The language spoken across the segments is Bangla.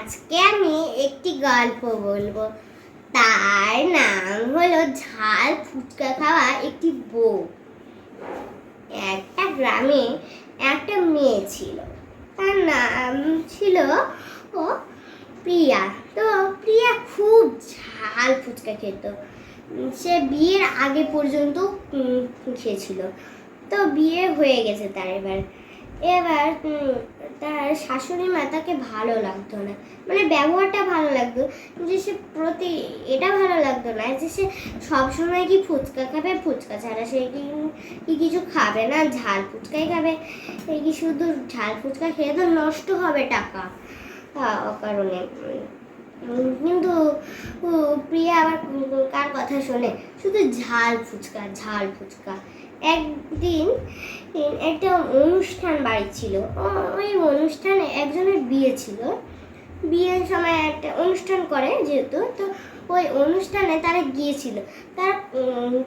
আজকে আমি একটি গল্প বলবো। তার নাম হলো ঝাল ফুচকা খাওয়া একটি বউ। একটা গ্রামে একটা মেয়ে ছিল, তার নাম ছিল ও প্রিয়া। তো প্রিয়া খুব ঝাল ফুচকা খেত। সে বিয়ের আগে পর্যন্ত খেয়েছিল। তো বিয়ে হয়ে গেছে তার এবার তার শাশুড়ি মা তাকে ভালো লাগতো না, মানে ব্যবহারটা ভালো লাগতো, যে সে প্রতি এটা ভালো লাগতো না যে সে সবসময় কি ফুচকা খাবে, ফুচকা ছাড়া সে কি কিছু খাবে না, ঝাল ফুচকাই খাবে। কি শুধু ঝাল ফুচকা খেয়ে তো নষ্ট হবে টাকা কারণে। কিন্তু প্রিয়া আবার কার কথা শোনে, শুধু ঝাল ফুচকা ঝাল ফুচকা। একদিন একটা অনুষ্ঠান বাড়ি ছিল, ওই অনুষ্ঠানে একজনের বিয়ে ছিল। বিয়ের সময় একটা অনুষ্ঠান করে যেহেতু, তো ওই অনুষ্ঠানে তারা গিয়েছিল।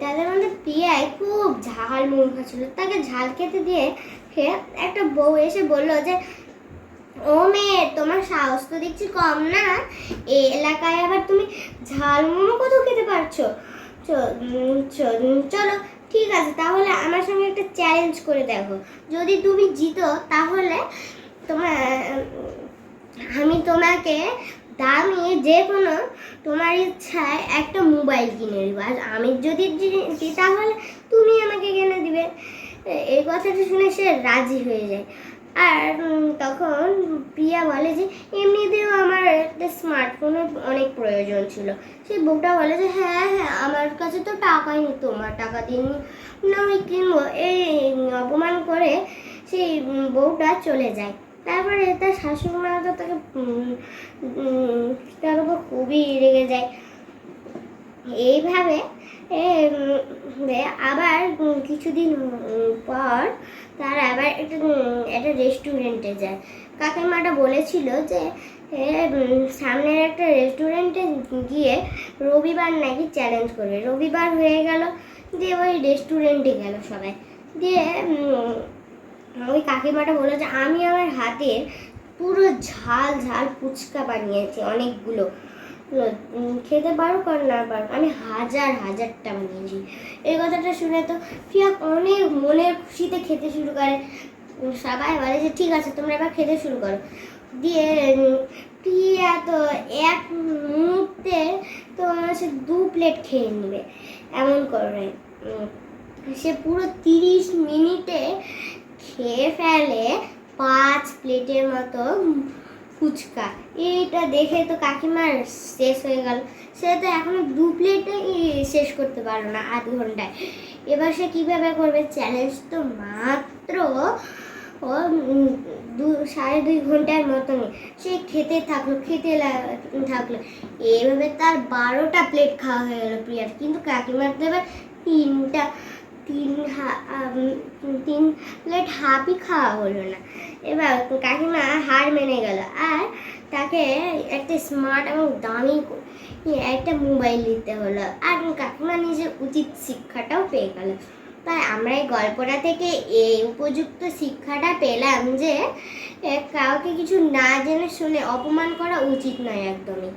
তাদের মধ্যে প্রিয়ায় খুব ঝাল মন খাচ্ছিল। তাকে ঝাল খেতে দিয়ে একটা বউ এসে বললো যে, ও মেয়ে, তোমার সাহস তো দেখছি কম না, এই এলাকায় আবার তুমি ঝাল মোমো কত খেতে পারছো? চলো ঠিক আছে, তাহলে আমার সঙ্গে একটা চ্যালেঞ্জ করে দেখো। যদি তুমি জিতো তাহলে আমি তোমাকে দামি যে কোনো তোমার ইচ্ছায় একটা মোবাইল কিনে দিব। আর আমি যদি জিতি তাহলে তুমি আমাকে কিনে দিবে। এই কথাটা শুনে সে রাজি হয়ে যায়। আর তখন প্রিয়া বলে যে, এমনিতেও আমার একটা স্মার্টফোনের অনেক প্রয়োজন ছিল। সেই বউটা বলে যে, হ্যাঁ হ্যাঁ, আমার কাছে তো টাকাই নেই, তোমার টাকা দিয়ে না আমি কিনবো। এই অপমান করে সেই বউটা চলে যায়। তারপরে তার শাশুড়ি মা তো তার উপর খুবই রেগে যায়। এইভাবে আবার কিছুদিন পর তারা আবার একটা রেস্টুরেন্টে যায়। কাকিমাটা বলেছিল যে সামনের একটা রেস্টুরেন্টে গিয়ে রবিবার নাকি চ্যালেঞ্জ করবে। রবিবার হয়ে গেল, দিয়ে ওই রেস্টুরেন্টে গেল সবাই। দিয়ে ওই কাকিমাটা বললো যে, আমি আমার হাতের পুরো ঝাল ঝাল ফুচকা বানিয়েছি অনেকগুলো, খেতে পারো কর না পারো, আমি হাজারটা বানিয়েছি। এই কথাটা শুনে তো প্রিয়া অনেক মনের খুশিতে খেতে শুরু করে। সবাই বলে যে, ঠিক আছে তোমরা এবার খেতে শুরু করো। দিয়ে প্রিয়া তো এক মুহূর্তে তো সে 2 প্লেট খেয়ে নেবে এমন করে। সে পুরো 30 মিনিটে খেয়ে ফেলে 5 প্লেটের মতো ফুচকা। এইটা দেখে তো কাকিমার শেষ হয়ে গেল। সে তো এখনো 2 প্লেটে শেষ করতে পারলো না আধ ঘন্টায়। এবার সে কিভাবে করবে? চ্যালেঞ্জ তো মাত্র 2.5 ঘন্টার মতনই। সে খেতে থাকলো। এইভাবে তার 12টা প্লেট খাওয়া হয়ে গেল প্রিয়ার। কিন্তু কাকিমার তো এবার 3 প্লেট হাফই খাওয়া হলো না। এবার কাকিমা হার মেনে গেল, আর তাকে একটা স্মার্ট এবং দামি একটা মোবাইল দিতে হলো। আর কাকিমা নিজের উচিত শিক্ষাটাও পেয়ে গেল। তাই আমরা এই গল্পটা থেকে এই উপযুক্ত শিক্ষাটা পেলাম যে কাউকে কিছু না জেনে শুনে অপমান করা উচিত নয় একদমই।